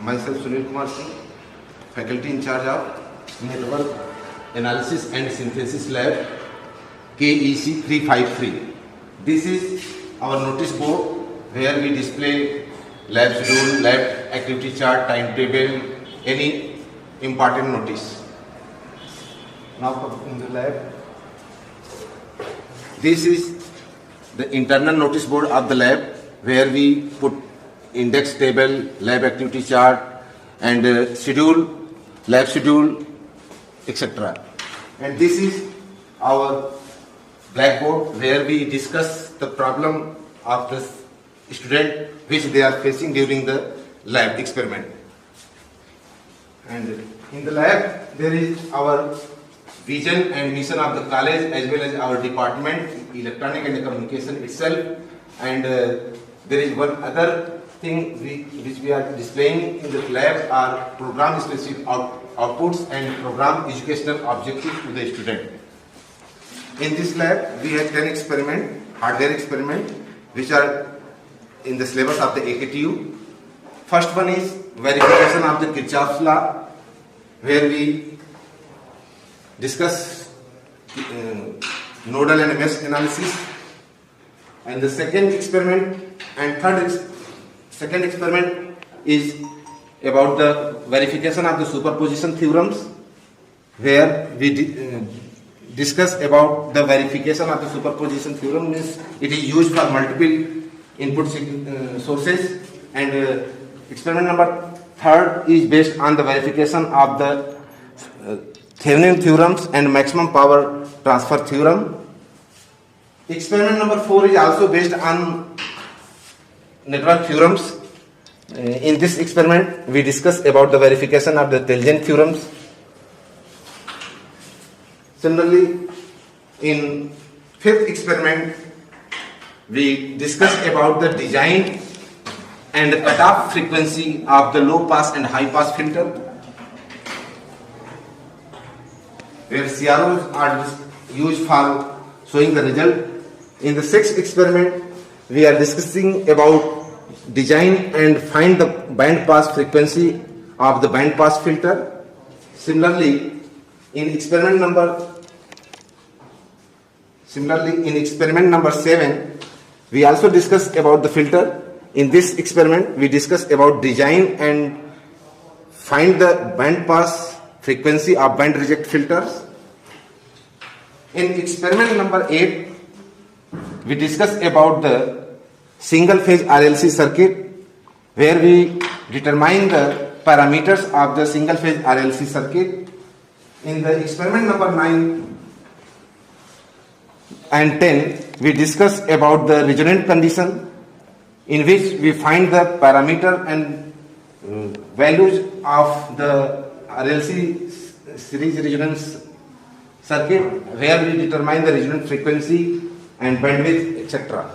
myself Sunil Kumar Singh, faculty in charge of Network Analysis and Synthesis Lab, KEC 353. This is our notice board where we display lab schedule, lab activity chart, timetable, any important notice. Now in the lab, this is the internal notice board of the lab where we put index table, lab activity chart and schedule, lab schedule, etc. And this is our blackboard where we discuss the problem of the student which they are facing during the lab experiment. And in the lab there is our vision and mission of the college as well as our department, electronic and communication itself, and there is one other thing which we are displaying in the lab are program specific outputs and program educational objectives to the student. In this lab we have 10 experiment, hardware experiment, which are in the syllabus of the AKTU. First one is verification of the Kirchhoff's law, where we discuss nodal and mesh analysis. And the second experiment and second experiment is about the verification of the superposition theorems, where we discuss about the verification of the superposition theorem. Means it is used for multiple input sources. And experiment number third is based on the verification of the Thevenin theorems and maximum power transfer theorem. Experiment number 4 is also based on network theorems. In this experiment we discuss about the verification of the Thevenin theorems. Similarly, in fifth experiment we discuss about the design and the cutoff frequency of the low pass and high pass filter, where CROs are used for showing the result. In the sixth experiment we are discussing about design and find the band pass frequency of the band pass filter. Similarly, in experiment number 7 we also discuss about the filter. In this experiment we discuss about design and find the band pass frequency of band reject filters. In experiment number 8 we discuss about the single phase RLC circuit, where we determine the parameters of the single phase RLC circuit. In the experiment number 9 and 10 we discuss about the resonant condition, in which we find the parameter and values of the RLC series resonance circuit, where we determine the resonant frequency and bandwidth, etc.